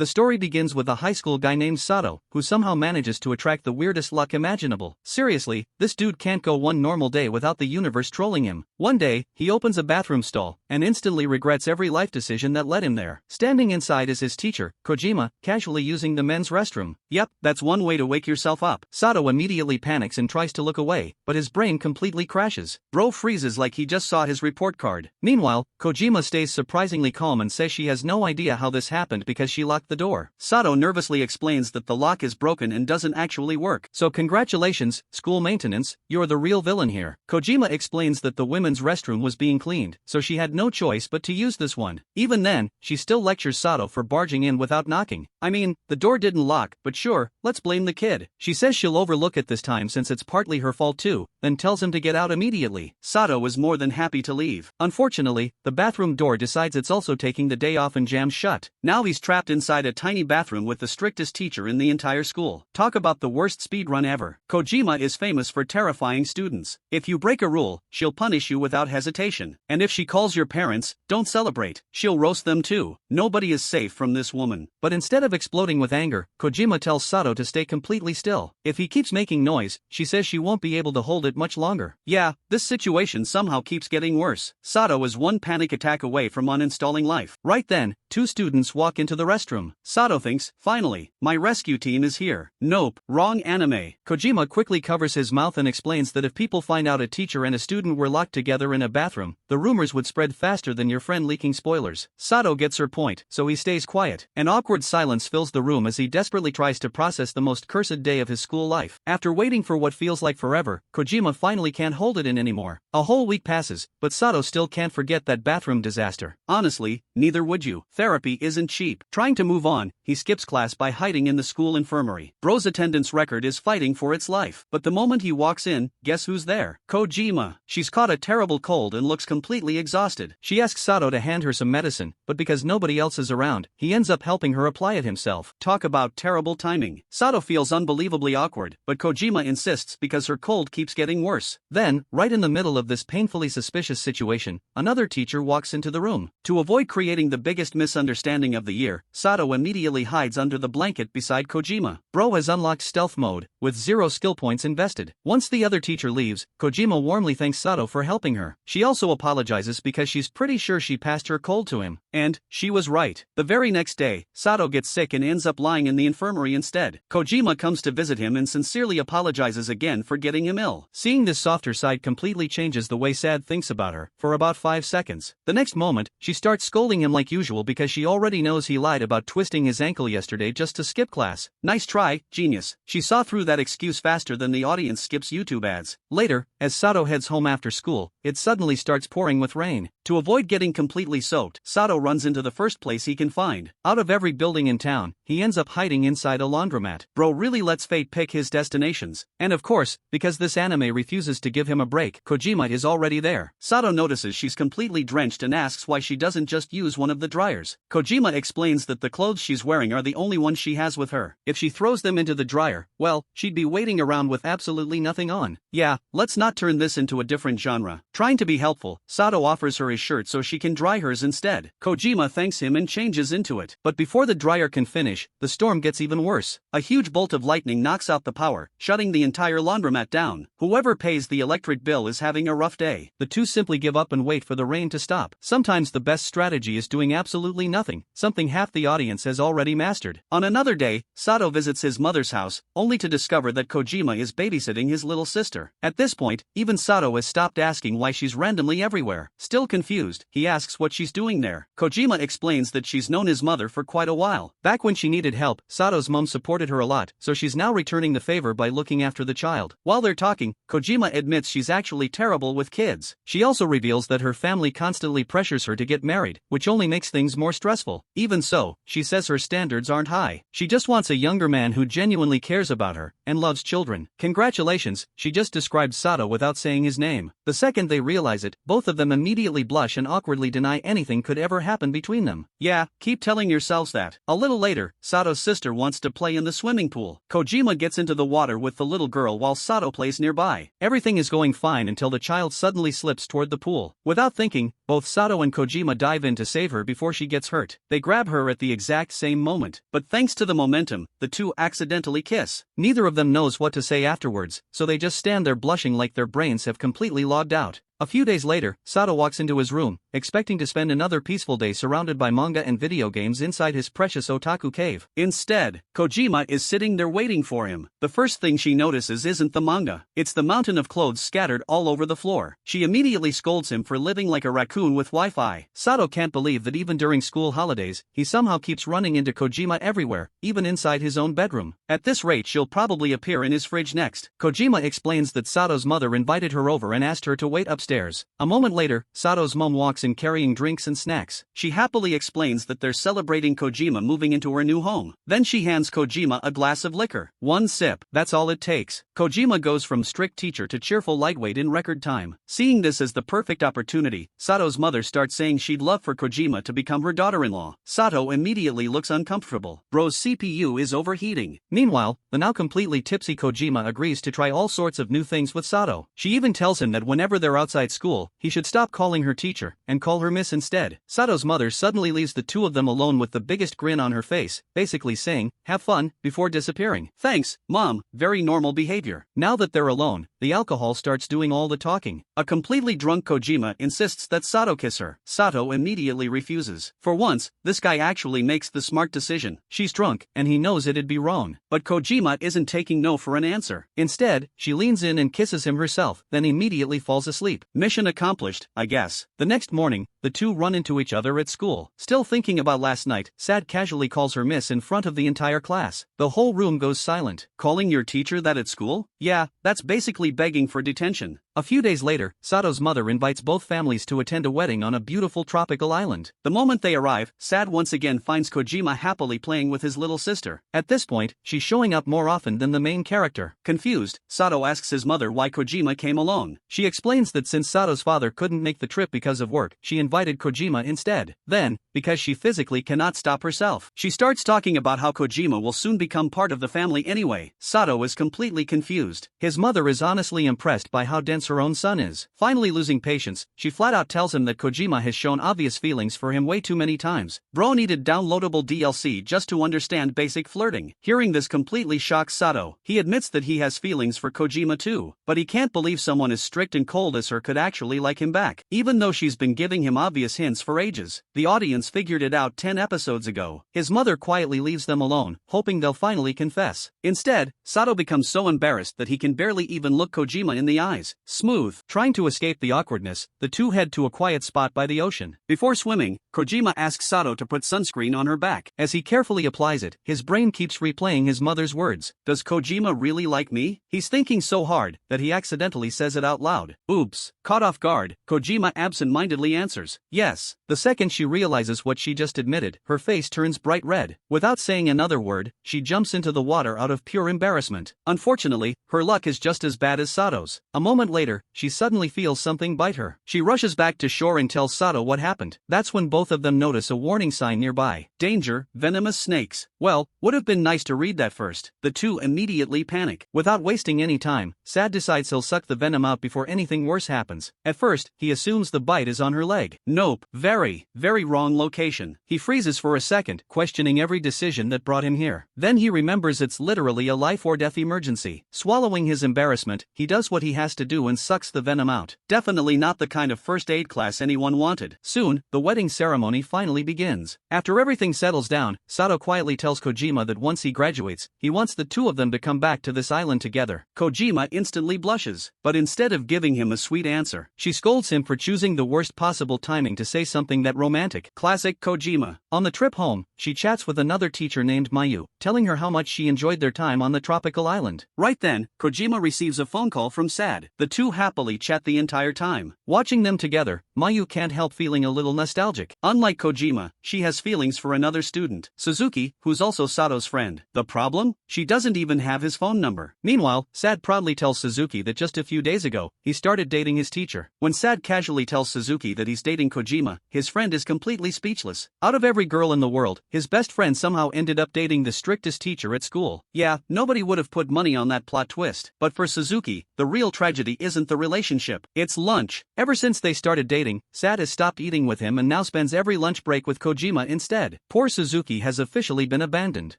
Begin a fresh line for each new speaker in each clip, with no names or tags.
The story begins with a high school guy named Sato, who somehow manages to attract the weirdest luck imaginable. Seriously, this dude can't go one normal day without the universe trolling him. One day, he opens a bathroom stall, and instantly regrets every life decision that led him there. Standing inside is his teacher, Kojima, casually using the men's restroom. Yep, that's one way to wake yourself up. Sato immediately panics and tries to look away, but his brain completely crashes. Bro freezes like he just saw his report card. Meanwhile, Kojima stays surprisingly calm and says she has no idea how this happened because she locked the door. Sato nervously explains that the lock is broken and doesn't actually work. So congratulations, school maintenance, you're the real villain here. Kojima explains that the women's restroom was being cleaned, so she had no choice but to use this one. Even then, she still lectures Sato for barging in without knocking. I mean, the door didn't lock, but sure, let's blame the kid. She says she'll overlook it this time since it's partly her fault too, then tells him to get out immediately. Sato is more than happy to leave. Unfortunately, the bathroom door decides it's also taking the day off and jams shut. Now he's trapped inside a tiny bathroom with the strictest teacher in the entire school. Talk about the worst speedrun ever. Kojima is famous for terrifying students. If you break a rule, she'll punish you without hesitation. And if she calls your parents, don't celebrate. She'll roast them too. Nobody is safe from this woman. But instead of exploding with anger, Kojima tells Sato to stay completely still. If he keeps making noise, she says she won't be able to hold it much longer. Yeah, this situation somehow keeps getting worse. Sato is one panic attack away from uninstalling life. Right then, two students walk into the restroom. Sato thinks, finally, my rescue team is here. Nope, wrong anime. Kojima quickly covers his mouth and explains that if people find out a teacher and a student were locked together in a bathroom, the rumors would spread faster than your friend leaking spoilers. Sato gets her point, so he stays quiet. An awkward silence fills the room as he desperately tries to process the most cursed day of his school life. After waiting for what feels like forever, Kojima finally can't hold it in anymore. A whole week passes, but Sato still can't forget that bathroom disaster. Honestly, neither would you. Therapy isn't cheap. Trying to move on, he skips class by hiding in the school infirmary. Bro's attendance record is fighting for its life. But the moment he walks in, guess who's there? Kojima. She's caught a terrible cold and looks completely exhausted. She asks Sato to hand her some medicine, but because nobody else is around, he ends up helping her apply it himself. Talk about terrible timing. Sato feels unbelievably awkward, but Kojima insists because her cold keeps getting worse. Then, right in the middle of this painfully suspicious situation, another teacher walks into the room. To avoid creating the biggest misunderstanding of the year, Sato immediately hides under the blanket beside Kojima. Bro has unlocked stealth mode, with 0 skill points invested. Once the other teacher leaves, Kojima warmly thanks Sato for helping her. She also apologizes because she's pretty sure she passed her cold to him. And, she was right. The very next day, Sato gets sick and ends up lying in the infirmary instead. Kojima comes to visit him and sincerely apologizes again for getting him ill. Seeing this softer side completely changes the way Sad thinks about her, for about 5 seconds. The next moment, she starts scolding him like usual because she already knows he lied about twisting his ankle yesterday just to skip class. Nice try, genius. She saw through that excuse faster than the audience skips YouTube ads. Later, as Sato heads home after school, it suddenly starts pouring with rain. To avoid getting completely soaked, Sato runs into the first place he can find. Out of every building in town, he ends up hiding inside a laundromat. Bro really lets fate pick his destinations. And of course, because this anime refuses to give him a break, Kojima is already there. Sato notices she's completely drenched and asks why she doesn't just use one of the dryers. Kojima explains that the clothes she's wearing are the only ones she has with her. If she throws them into the dryer, well, she'd be waiting around with absolutely nothing on. Yeah, let's not turn this into a different genre. Trying to be helpful, Sato offers her his shirt so she can dry hers instead. Kojima thanks him and changes into it. But before the dryer can finish, the storm gets even worse. A huge bolt of lightning knocks out the power, shutting the entire laundromat down. Whoever pays the electric bill is having a rough day. The two simply give up and wait for the rain to stop. Sometimes the best strategy is doing absolutely nothing, something half the audience has already mastered. On another day, Sato visits his mother's house, only to discover that Kojima is babysitting his little sister. At this point, even Sato has stopped asking why she's randomly everywhere. Still confused, he asks what she's doing there. Kojima explains that she's known his mother for quite a while. Back when she needed help, Sato's mom supported her a lot, so she's now returning the favor by looking after the child. While they're talking, Kojima admits she's actually terrible with kids. She also reveals that her family constantly pressures her to get married, which only makes things more stressful. Even so, she says her standards aren't high. She just wants a younger man who genuinely cares about her and loves children. Congratulations, she just described Sato without saying his name. The second they realize it, both of them immediately blush and awkwardly deny anything could ever happen between them. Yeah, keep telling yourselves that. A little later, Sato's sister wants to play in the swimming pool. Kojima gets into the water with the little girl while Sato plays nearby. Everything is going fine until the child suddenly slips toward the pool. Without thinking, both Sato and Kojima dive in to save her before she gets hurt. They grab her at the exact same moment, but thanks to the momentum, the two accidentally kiss. Neither of them knows what to say afterwards, so they just stand there blushing like their brains have completely logged out. A few days later, Sato walks into his room, expecting to spend another peaceful day surrounded by manga and video games inside his precious otaku cave. Instead, Kojima is sitting there waiting for him. The first thing she notices isn't the manga, it's the mountain of clothes scattered all over the floor. She immediately scolds him for living like a raccoon with Wi-Fi. Sato can't believe that even during school holidays, he somehow keeps running into Kojima everywhere, even inside his own bedroom. At this rate, she'll probably appear in his fridge next. Kojima explains that Sato's mother invited her over and asked her to wait upstairs. A moment later, Sato's mom walks in carrying drinks and snacks. She happily explains that they're celebrating Kojima moving into her new home. Then she hands Kojima a glass of liquor. One sip, that's all it takes. Kojima goes from strict teacher to cheerful lightweight in record time. Seeing this as the perfect opportunity, Sato's mother starts saying she'd love for Kojima to become her daughter-in-law. Sato immediately looks uncomfortable. Bro's CPU is overheating. Meanwhile, the now completely tipsy Kojima agrees to try all sorts of new things with Sato. She even tells him that whenever they're outside school, he should stop calling her teacher and call her miss instead. Sato's mother suddenly leaves the two of them alone with the biggest grin on her face, basically saying, "Have fun," before disappearing. Thanks, Mom, very normal behavior. Now that they're alone, the alcohol starts doing all the talking. A completely drunk Kojima insists that Sato kiss her. Sato immediately refuses. For once, this guy actually makes the smart decision. She's drunk, and he knows it'd be wrong. But Kojima isn't taking no for an answer. Instead, she leans in and kisses him herself, then immediately falls asleep. Mission accomplished, I guess. The next morning, the two run into each other at school. Still thinking about last night, Sad casually calls her miss in front of the entire class. The whole room goes silent. Calling your teacher that at school? Yeah, that's basically begging for detention. A few days later, Sato's mother invites both families to attend a wedding on a beautiful tropical island. The moment they arrive, Sad once again finds Kojima happily playing with his little sister. At this point, she's showing up more often than the main character. Confused, Sato asks his mother why Kojima came along. She explains that since Sato's father couldn't make the trip because of work, she invited Kojima instead. Then, because she physically cannot stop herself, she starts talking about how Kojima will soon become part of the family anyway. Sato is completely confused. His mother is honestly impressed by how dense her own son is. Finally losing patience, she flat out tells him that Kojima has shown obvious feelings for him way too many times. Bro needed downloadable DLC just to understand basic flirting. Hearing this completely shocks Sato. He admits that he has feelings for Kojima too, but he can't believe someone as strict and cold as her could actually like him back, even though she's been giving him obvious hints for ages. The audience figured it out 10 episodes ago. His mother quietly leaves them alone, hoping they'll finally confess. Instead, Sato becomes so embarrassed that he can barely even look Kojima in the eyes. Smooth. Trying to escape the awkwardness, the two head to a quiet spot by the ocean. Before swimming, Kojima asks Sato to put sunscreen on her back. As he carefully applies it, his brain keeps replaying his mother's words. Does Kojima really like me? He's thinking so hard that he accidentally says it out loud. Oops. Caught off guard, Kojima absent-mindedly answers, yes. The second she realizes what she just admitted, her face turns bright red. Without saying another word, she jumps into the water out of pure embarrassment. Unfortunately, her luck is just as bad as Sato's. A moment later, she suddenly feels something bite her. She rushes back to shore and tells Sato what happened. That's when both of them notice a warning sign nearby. Danger, venomous snakes. Well, would have been nice to read that first. The two immediately panic. Without wasting any time, Sad decides he'll suck the venom out before anything worse happens. At first, he assumes the bite is on her leg. Nope, very wrong location. He freezes for a second, questioning every decision that brought him here. Then he remembers it's literally a life or death emergency. Swallowing his embarrassment, he does what he has to do and sucks the venom out. Definitely not the kind of first aid class anyone wanted. Soon, the wedding ceremony finally begins. After everything settles down, Sato quietly tells Kojima that once he graduates, he wants the two of them to come back to this island together. Kojima instantly blushes, but instead of giving him a sweet answer, she scolds him for choosing the worst possible timing to say something that romantic. Classic Kojima. On the trip home, she chats with another teacher named Mayu, telling her how much she enjoyed their time on the tropical island. Right then, Kojima receives a phone call from Sad. The two happily chat the entire time. Watching them together, Mayu can't help feeling a little nostalgic. Unlike Kojima, she has feelings for another student, Suzuki, who's also Sato's friend. The problem? She doesn't even have his phone number. Meanwhile, Sad proudly tells Suzuki that just a few days ago, he started dating his his teacher. When Sad casually tells Suzuki that he's dating Kojima, his friend is completely speechless. Out of every girl in the world, his best friend somehow ended up dating the strictest teacher at school. Yeah, nobody would have put money on that plot twist. But for Suzuki, the real tragedy isn't the relationship, it's lunch. Ever since they started dating, Sad has stopped eating with him and now spends every lunch break with Kojima instead. Poor Suzuki has officially been abandoned.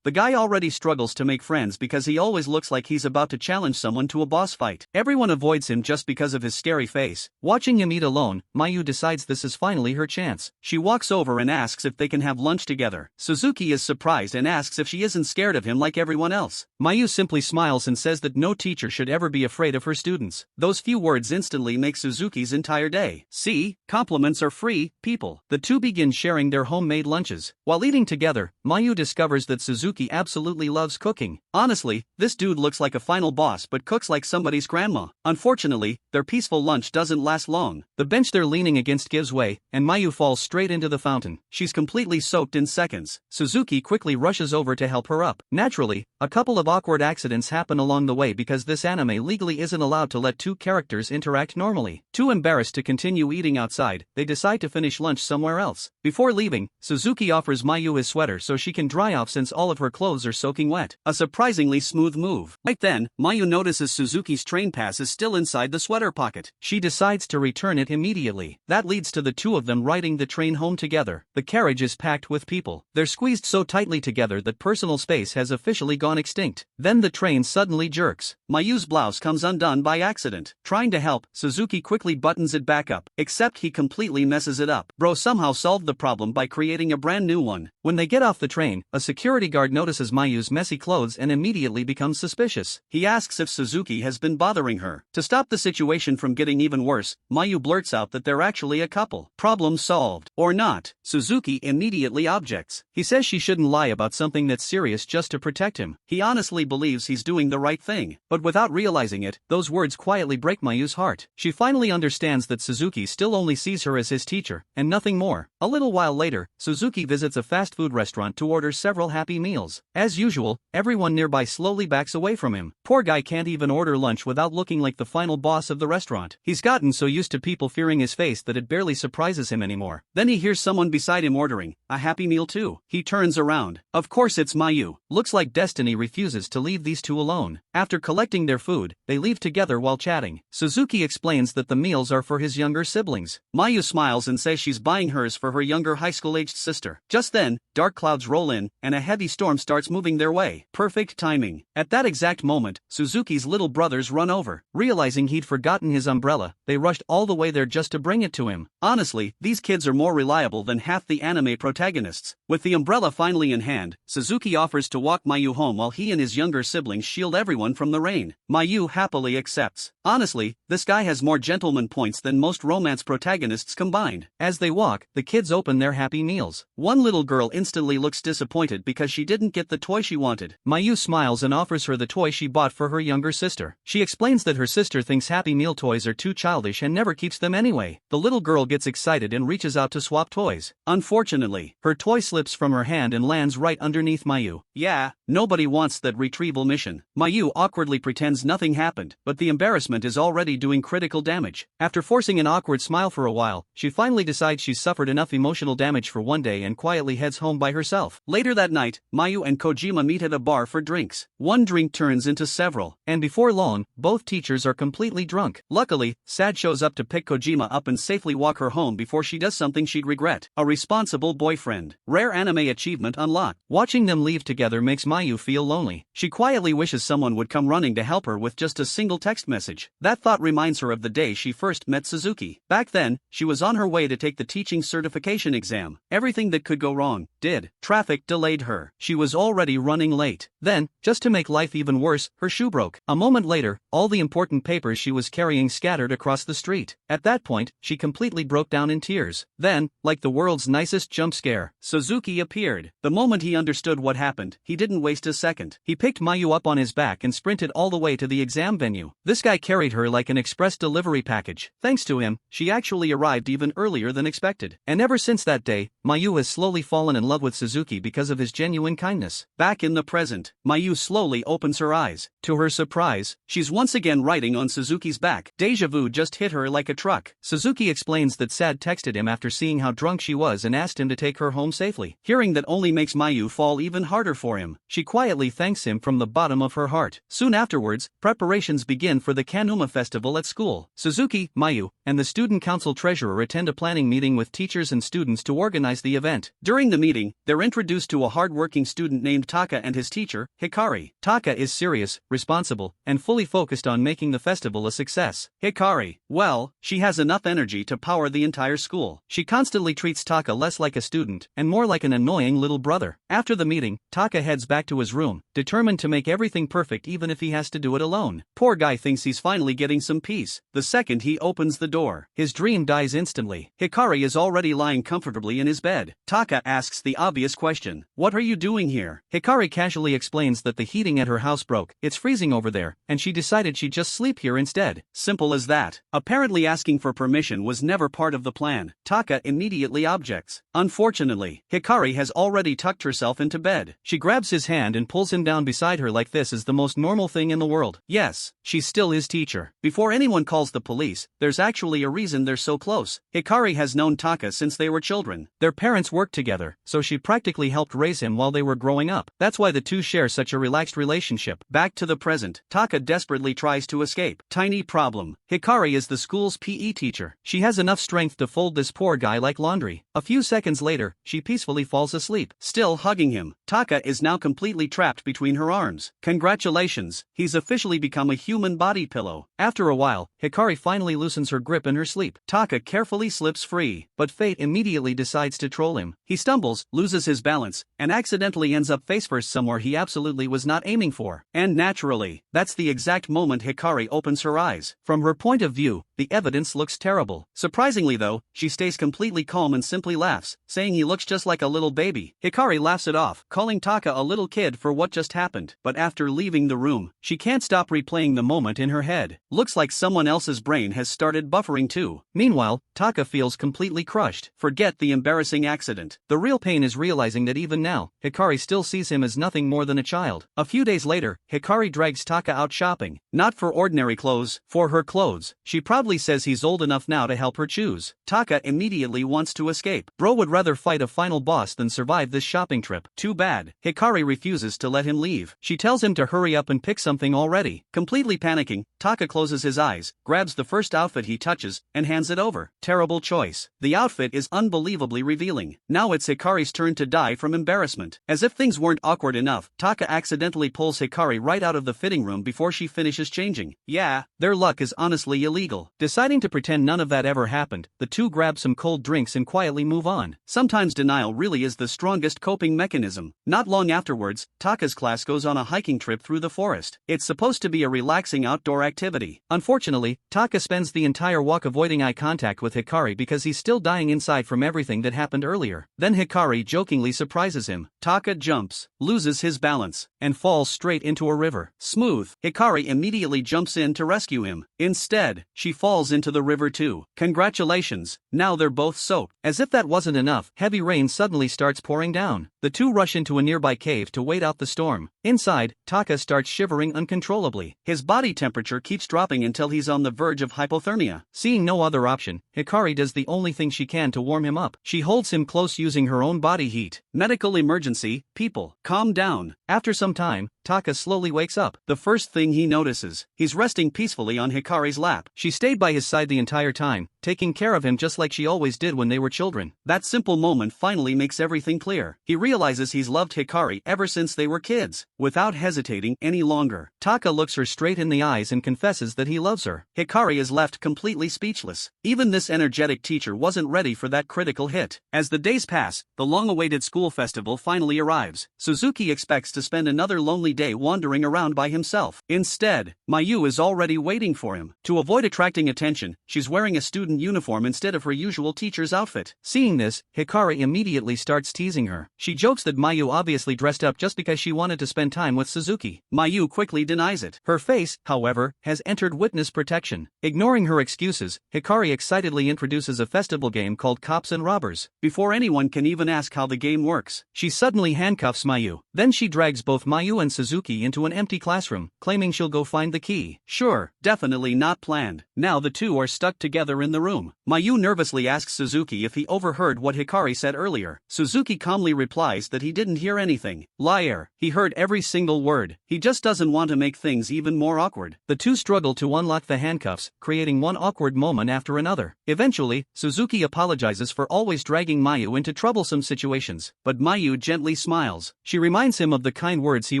The guy already struggles to make friends because he always looks like he's about to challenge someone to a boss fight. Everyone avoids him just because of his scary face. Watching him eat alone, Mayu decides this is finally her chance. She walks over and asks if they can have lunch together. Suzuki is surprised and asks if she isn't scared of him like everyone else. Mayu simply smiles and says that no teacher should ever be afraid of her students. Those few words instantly make Suzuki's entire day. See, compliments are free, people. The two begin sharing their homemade lunches. While eating together, Mayu discovers that Suzuki absolutely loves cooking. Honestly, this dude looks like a final boss but cooks like somebody's grandma. Unfortunately, their peaceful lunch doesn't last long. The bench they're leaning against gives way, and Mayu falls straight into the fountain. She's completely soaked in seconds. Suzuki quickly rushes over to help her up. Naturally, a couple of awkward accidents happen along the way because this anime legally isn't allowed to let two characters interact normally. Too embarrassed to continue eating outside, they decide to finish lunch somewhere else. Before leaving, Suzuki offers Mayu his sweater so she can dry off since all of her clothes are soaking wet. A surprisingly smooth move. Right then, Mayu notices Suzuki's train pass is still inside the sweater pocket. She decides to return it immediately. That leads to the two of them riding the train home together. The carriage is packed with people. They're squeezed so tightly together that personal space has officially gone extinct. Then the train suddenly jerks. Mayu's blouse comes undone by accident. Trying to help, Suzuki quickly buttons it back up, except he completely messes it up. Bro somehow solved the problem by creating a brand new one. When they get off the train, a security guard notices Mayu's messy clothes and immediately becomes suspicious. He asks if Suzuki has been bothering her. To stop the situation from getting even worse, Mayu blurts out that they're actually a couple. Problem solved. Or not. Suzuki immediately objects. He says she shouldn't lie about something that's serious just to protect him. He honestly believes he's doing the right thing. But without realizing it, those words quietly break Mayu's heart. She finally understands that Suzuki still only sees her as his teacher, and nothing more. A little while later, Suzuki visits a fast food restaurant to order several happy meals. As usual, everyone nearby slowly backs away from him. Poor guy can't even order lunch without looking like the final boss of the restaurant. He's gotten so used to people fearing his face that it barely surprises him anymore. Then he hears someone beside him ordering a happy meal too. He turns around. Of course it's Mayu. Looks like destiny refuses to leave these two alone. After collecting their food, they leave together while chatting. Suzuki explains that the meals are for his younger siblings. Mayu smiles and says she's buying hers for her younger high school-aged sister. Just then, dark clouds roll in, and a heavy storm starts moving their way. Perfect timing. At that exact moment, Suzuki's little brothers run over. Realizing he'd forgotten his umbrella, they rushed all the way there just to bring it to him. Honestly, these kids are more reliable than half the anime protagonists. With the umbrella finally in hand, Suzuki offers to walk Mayu home while he and his younger siblings shield everyone from the rain. Mayu happily accepts. Honestly, this guy has more gentleman points than most romance protagonists combined. As they walk, the kids open their happy meals. One little girl instantly looks disappointed because she didn't get the toy she wanted. Mayu smiles and offers her the toy she bought for her younger sister. She explains that her sister thinks Happy Meal toys are too childish and never keeps them anyway. The little girl gets excited and reaches out to swap toys. Unfortunately, her toy slips from her hand and lands right underneath Mayu. Yeah, nobody wants that retrieval mission. Mayu awkwardly pretends nothing happened, but the embarrassment is already doing critical damage. After forcing an awkward smile for a while, she finally decides she's suffered enough emotional damage for one day and quietly heads home by herself. Later that night, Mayu and Kojima meet at a bar for drinks. One drink turns into several, and before long, both teachers are completely drunk. Luckily, Sad shows up to pick Kojima up and safely walk her home before she does something she'd regret. A responsible boyfriend. Rare anime achievement unlocked. Watching them leave together makes Mayu feel lonely. She quietly wishes someone would come running to help her with just a single text message. That thought reminds her of the day she first met Suzuki. Back then, she was on her way to take the teaching certification exam. Everything that could go wrong did. Traffic delayed her. She was already running late. Then, just to make life even worse, her shoe broke. A moment later, all the important papers she was carrying scattered across the street. At that point, she completely broke down in tears. Then, like the world's nicest jump scare, Suzuki appeared. The moment he understood what happened, he didn't waste a second. He picked Mayu up on his back and sprinted all the way to the exam venue. This guy carried her like an express delivery package. Thanks to him, she actually arrived even earlier than expected. And ever since that day, Mayu has slowly fallen in love with Suzuki because of his genuine kindness. Back in the present, Mayu slowly opens her eyes. To her surprise, she's once again riding on Suzuki's back. Deja vu just hit her like a truck. Suzuki explains that Sad texted him after seeing how drunk she was and asked him to take her home safely. Hearing that only makes Mayu fall even harder for him. She quietly thanks him from the bottom of her heart. Soon afterwards, preparations begin for the Kanuma festival at school. Suzuki, Mayu, and the student council treasurer attend a planning meeting with teachers and students to organize the event. During the meeting, they're introduced to a hard-working student named Taka and his teacher, Hikari. Taka is serious, responsible, and fully focused on making the festival a success. Hikari, well, she has enough energy to power the entire school. She constantly treats Taka less like a student and more like an annoying little brother. After the meeting, Taka heads back to his room, determined to make everything perfect even if he has to do it alone. Poor guy thinks he's finally getting some peace. The second he opens the door, his dream dies instantly. Hikari is already lying comfortably in his bed. Taka asks the obvious question, "What are you doing here?" Hikari casually explains that the heating at her house broke, it's freezing over there, and she decided she'd just sleep here instead. Simple as that. Apparently asking for permission was never part of the plan. Taka immediately objects. Unfortunately, Hikari has already tucked herself into bed. She grabs his hand and pulls him down beside her like this is the most normal thing in the world. Yes, she's still his teacher. Before anyone calls the police, there's actually a reason they're so close. Hikari has known Taka since they were children. Their parents worked together, so she practically helped raise him while they were growing up. That's why the two share such a relaxed relationship. Back to the present, Taka desperately tries to escape. Tiny problem. Hikari is the school's PE teacher. She has enough strength to fold this poor guy like laundry. A few seconds later, she peacefully falls asleep. Still hugging him, Taka is now completely trapped between her arms. Congratulations, he's officially become a human body pillow. After a while, Hikari finally loosens her grip in her sleep. Taka carefully slips free, but fate immediately decides to troll him. He stumbles, loses his balance, and accidentally ends up face-first somewhere he absolutely was not aiming for. And naturally, that's the exact moment Hikari opens her eyes. From her point of view, the evidence looks terrible. Surprisingly though, she stays completely calm and simply laughs, saying he looks just like a little baby. Hikari laughs it off, calling Taka a little kid for what just happened. But after leaving the room, she can't stop replaying the moment in her head. Looks like someone else's brain has started buffering too. Meanwhile, Taka feels completely crushed. Forget the embarrassing accident. The real pain is realizing that even now, Hikari still sees him as nothing more than a child. A few days later, Hikari drags Taka out shopping. Not for ordinary clothes, for her clothes. She proudly says he's old enough now to help her choose. Taka immediately wants to escape. Bro would rather fight a final boss than survive this shopping trip. Too bad. Hikari refuses to let him leave. She tells him to hurry up and pick something already. Completely panicking, Taka closes his eyes, grabs the first outfit he touches, and hands it over. Terrible choice. The outfit is unbelievably revealing. Now it's Hikari's turn to die from embarrassment. As if things weren't awkward enough, Taka accidentally pulls Hikari right out of the fitting room before she finishes changing. Yeah, their luck is honestly illegal. Deciding to pretend none of that ever happened, the two grab some cold drinks and quietly move on. Sometimes denial really is the strongest coping mechanism. Not long afterwards, Taka's class goes on a hiking trip through the forest. It's supposed to be a relaxing outdoor activity. Unfortunately, Taka spends the entire walk avoiding eye contact with Hikari because he's still dying inside from everything that happened earlier. Then Hikari jokingly surprises him. Taka jumps, loses his balance, and falls straight into a river. Smooth. Hikari immediately jumps in to rescue him. Instead, she falls into the river too. Congratulations, now they're both soaked. As if that wasn't enough, heavy rain suddenly starts pouring down. The two rush into a nearby cave to wait out the storm. Inside, Taka starts shivering uncontrollably. His body temperature keeps dropping until he's on the verge of hypothermia. Seeing no other option, Hikari does the only thing she can to warm him up. She holds him close using her own body heat. Medical emergency, people, calm down. After some time, Taka slowly wakes up. The first thing he notices, he's resting peacefully on Hikari's lap. She stayed by his side the entire time, taking care of him just like she always did when they were children. That simple moment finally makes everything clear. He realizes he's loved Hikari ever since they were kids. Without hesitating any longer, Taka looks her straight in the eyes and confesses that he loves her. Hikari is left completely speechless. Even this energetic teacher wasn't ready for that critical hit. As the days pass, the long-awaited school festival finally arrives. Suzuki expects to spend another lonely day wandering around by himself. Instead, Mayu is already waiting for him. To avoid attracting attention, she's wearing a student student uniform instead of her usual teacher's outfit. Seeing this, Hikari immediately starts teasing her. She jokes that Mayu obviously dressed up just because she wanted to spend time with Suzuki. Mayu quickly denies it. Her face, however, has entered witness protection. Ignoring her excuses, Hikari excitedly introduces a festival game called Cops and Robbers. Before anyone can even ask how the game works, she suddenly handcuffs Mayu. Then she drags both Mayu and Suzuki into an empty classroom, claiming she'll go find the key. Sure, definitely not planned. Now the two are stuck together in the room. Mayu nervously asks Suzuki if he overheard what Hikari said earlier. Suzuki calmly replies that he didn't hear anything. Liar, he heard every single word. He just doesn't want to make things even more awkward. The two struggle to unlock the handcuffs, creating one awkward moment after another. Eventually, Suzuki apologizes for always dragging Mayu into troublesome situations, but Mayu gently smiles. She reminds him of the kind words he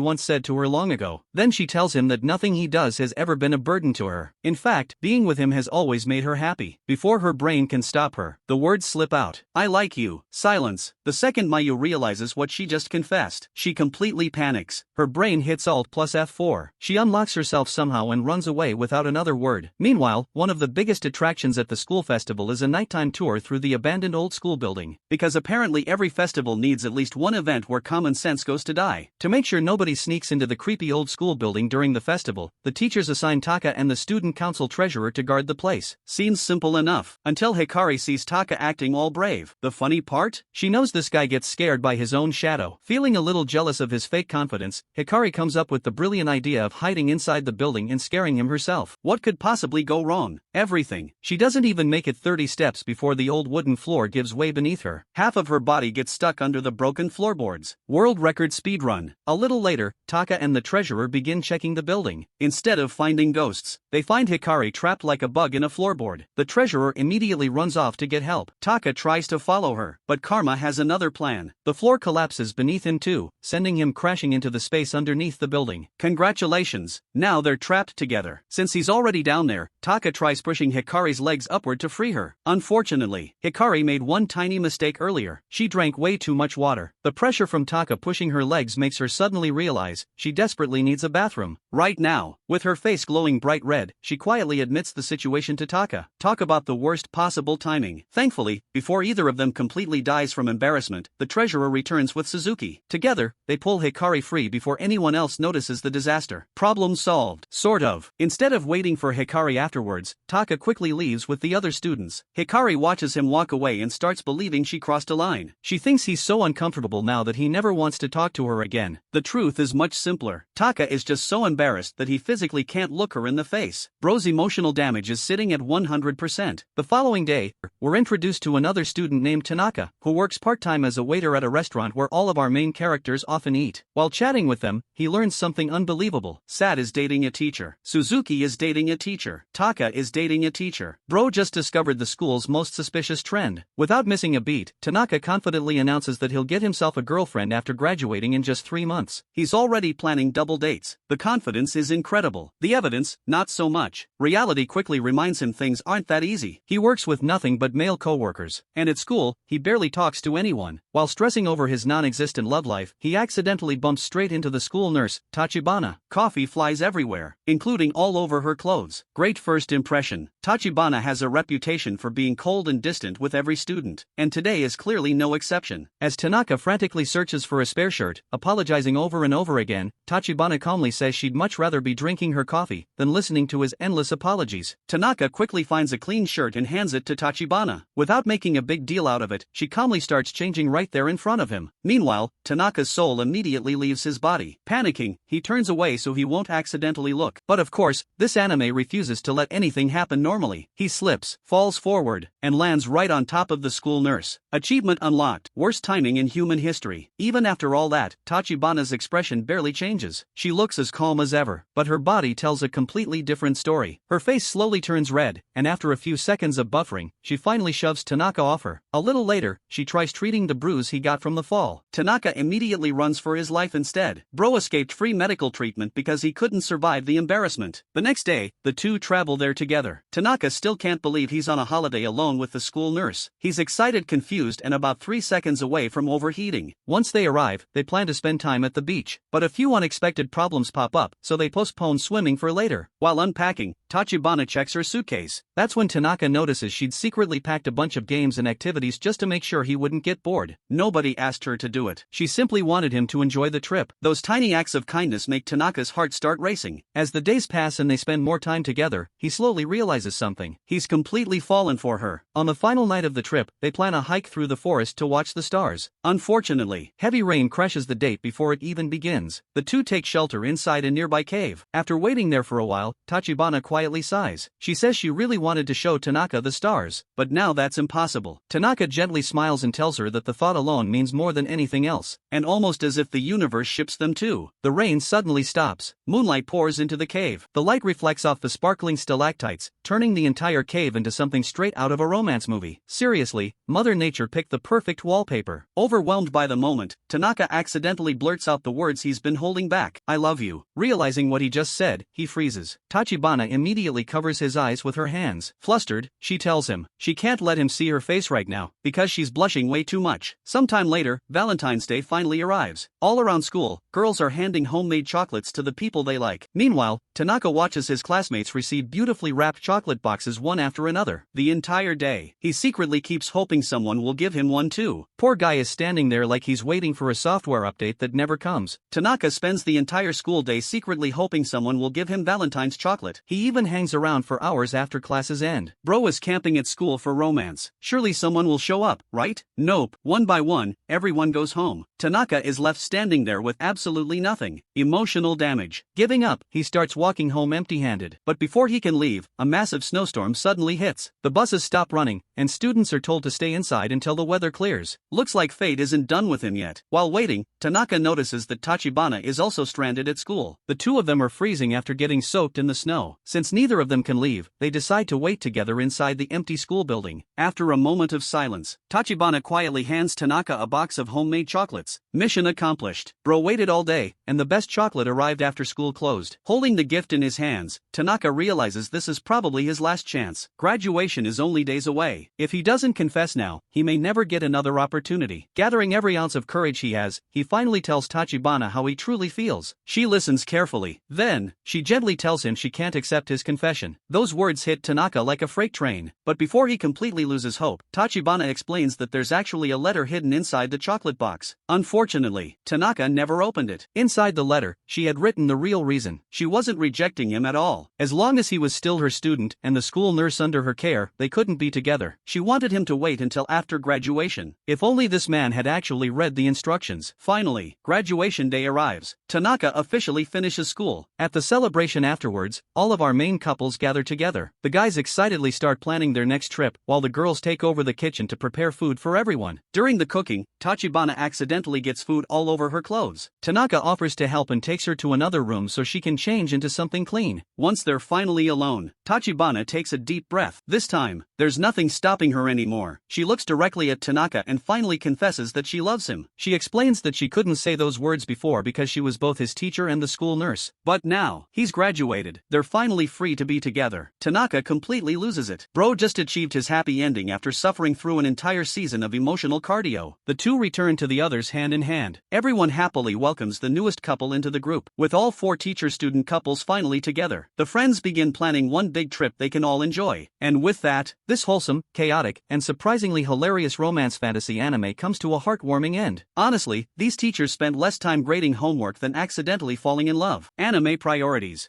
once said to her long ago. Then she tells him that nothing he does has ever been a burden to her. In fact, being with him has always made her happy. Before her brain can stop her, the words slip out. I like you. Silence. The second Mayu realizes what she just confessed, she completely panics. Her brain hits Alt plus F4. She unlocks herself somehow and runs away without another word. Meanwhile, one of the biggest attractions at the school festival is a nighttime tour through the abandoned old school building. Because apparently every festival needs at least one event where common sense goes to die. To make sure nobody sneaks into the creepy old school building during the festival, the teachers assign Taka and the student council treasurer to guard the place. Seems simple enough, until Hikari sees Taka acting all brave. The funny part? She knows this guy gets scared by his own shadow. Feeling a little jealous of his fake confidence, Hikari comes up with the brilliant idea of hiding inside the building and scaring him herself. What could possibly go wrong? Everything. She doesn't even make it 30 steps before the old wooden floor gives way beneath her. Half of her body gets stuck under the broken floorboards. World record speedrun. A little later, Taka and the treasurer begin checking the building. Instead of finding ghosts, they find Hikari trapped like a bug in a floorboard. The treasurer immediately runs off to get help. Taka tries to follow her, but Karma has another plan. The floor collapses beneath him too, sending him crashing into the space underneath the building. Congratulations, now they're trapped together. Since he's already down there, Taka tries pushing Hikari's legs upward to free her. Unfortunately, Hikari made one tiny mistake earlier. She drank way too much water. The pressure from Taka pushing her legs makes her suddenly realize she desperately needs a bathroom. Right now, with her face glowing bright red, she quietly admits the situation to Taka. Talk about the worst possible timing. Thankfully, before either of them completely dies from embarrassment, the treasurer returns with Suzuki. Together, they pull Hikari free before anyone else notices the disaster. Problem solved. Sort of. Instead of waiting for Hikari afterwards, Taka quickly leaves with the other students. Hikari watches him walk away and starts believing she crossed a line. She thinks he's so uncomfortable now that he never wants to talk to her again. The truth is much simpler. Taka is just so embarrassed that he physically can't look her in the face. Bro's emotional damage is sitting at 100%. The following day, we're introduced to another student named Tanaka, who works part-time as a waiter at a restaurant where all of our main characters often eat. While chatting with them, he learns something unbelievable. Sad is dating a teacher. Suzuki is dating a teacher. Taka is dating a teacher. Bro just discovered the school's most suspicious trend. Without missing a beat, Tanaka confidently announces that he'll get himself a girlfriend after graduating in just 3 months. He's already planning double dates. The confidence is incredible. The evidence, not so much. Reality quickly reminds him things aren't that easy. He works with nothing but male coworkers, and at school, he barely talks to anyone. While stressing over his non-existent love life, he accidentally bumps straight into the school nurse, Tachibana. Coffee flies everywhere, including all over her clothes. Great first impression. Tachibana has a reputation for being cold and distant with every student, and today is clearly no exception. As Tanaka frantically searches for a spare shirt, apologizing over and over again, Tachibana calmly says she'd much rather be drinking her coffee than listening to his endless apologies. Tanaka quickly finds a clean shirt and hands it to Tachibana. Without making a big deal out of it, she calmly starts changing right there in front of him. Meanwhile, Tanaka's soul immediately leaves his body. Panicking, he turns away so he won't accidentally look. But of course, this anime refuses to let anything happen normally. He slips, falls forward, and lands right on top of the school nurse. Achievement unlocked. Worst timing in human history. Even after all that, Tachibana's expression barely changes. She looks as calm as ever, but her body tells a completely different story. Her face slowly turns red, and after a few seconds of buffering, she finally shoves Tanaka off her. A little later, she tries treating the bruise he got from the fall. Tanaka immediately runs for his life instead. Bro escaped free medical treatment because he couldn't survive the embarrassment. The next day, the two travel there together. Tanaka still can't believe he's on a holiday alone with the school nurse. He's excited, confused, and about 3 seconds away from overheating. Once they arrive, they plan to spend time at the beach, but a few unexpected unexpected problems pop up, so they postpone swimming for later. While unpacking, Tachibana checks her suitcase. That's when Tanaka notices she'd secretly packed a bunch of games and activities just to make sure he wouldn't get bored. Nobody asked her to do it. She simply wanted him to enjoy the trip. Those tiny acts of kindness make Tanaka's heart start racing. As the days pass and they spend more time together, he slowly realizes something. He's completely fallen for her. On the final night of the trip, they plan a hike through the forest to watch the stars. Unfortunately, heavy rain crashes the date before it even begins. The two take shelter inside a nearby cave. After waiting there for a while, Tachibana quietly sighs. She says she really wanted to show Tanaka the stars, but now that's impossible. Tanaka gently smiles and tells her that the thought alone means more than anything else, and almost as if the universe ships them too. The rain suddenly stops. Moonlight pours into the cave. The light reflects off the sparkling stalactites, turning the entire cave into something straight out of a romance movie. Seriously, Mother Nature picked the perfect wallpaper. Overwhelmed by the moment, Tanaka accidentally blurts out the words he's been holding back. "I love you." Realizing what he just said, he freezes. Tachibana immediately covers his eyes with her hands. Flustered, she tells him she can't let him see her face right now, because she's blushing way too much. Sometime later, Valentine's Day finally arrives. All around school, girls are handing homemade chocolates to the people they like. Meanwhile, Tanaka watches his classmates receive beautifully wrapped chocolate boxes one after another. The entire day, he secretly keeps hoping someone will give him one too. Poor guy is standing there like he's waiting for a software update that never comes. Tanaka spends the entire school day secretly hoping someone will give him Valentine's chocolate. He even hangs around for hours after classes end. Bro is camping at school for romance. Surely someone will show up, right? Nope. One by one, everyone goes home. Tanaka is left standing there with absolutely nothing. Emotional damage. Giving up, he starts walking home empty-handed. But before he can leave, a massive snowstorm suddenly hits. The buses stop running, and students are told to stay inside until the weather clears. Looks like fate isn't done with him yet. While waiting, Tanaka notices that Tachibana is also stranded at school. The two of them are freezing after getting soaked in the snow. Since neither of them can leave, they decide to wait together inside the empty school building. After a moment of silence, Tachibana quietly hands Tanaka a box of homemade chocolates. Mission accomplished. Bro waited all day, and the best chocolate arrived after school closed. Holding the gift in his hands, Tanaka realizes this is probably his last chance. Graduation is only days away. If he doesn't confess now, he may never get another opportunity. Gathering every ounce of courage he has, he finally tells Tachibana how he truly feels. She listens carefully. Then, she gently tells him she can't accept his confession. Those words hit Tanaka like a freight train. But before he completely loses hope, Tachibana explains that there's actually a letter hidden inside the chocolate box. Unfortunately, Tanaka never opened it. Inside the letter, she had written the real reason. She wasn't rejecting him at all. As long as he was still her student and the school nurse under her care, they couldn't be together. She wanted him to wait until after graduation. If only this man had actually read the instructions. Finally, graduation day arrives. Tanaka officially finishes school. At the celebration afterwards, all of our main couples gather together. The guys excitedly start planning their next trip, while the girls take over the kitchen to prepare food for everyone. During the cooking, Tachibana accidentally gets food all over her clothes. Tanaka offers to help and takes her to another room so she can change into something clean. Once they're finally alone, Tachibana takes a deep breath. This time, there's nothing stopping her anymore. She looks directly at Tanaka and finally confesses that she loves him. She explains that she couldn't say those words before because she was both his teacher and the school nurse. But now, he's graduated. They're finally free to be together. Tanaka completely loses it. Bro just achieved his happy ending after suffering through an entire season of emotional cardio. The two return to the others hand in hand. Everyone happily welcomes the newest couple into the group. With all four teacher-student couples finally together, the friends begin planning one big trip they can all enjoy. And with that, this wholesome, chaotic, and surprisingly hilarious romance fantasy anime comes to a heartwarming end. Honestly, these teachers spent less time grading homework than accidentally falling in love. Anime priorities.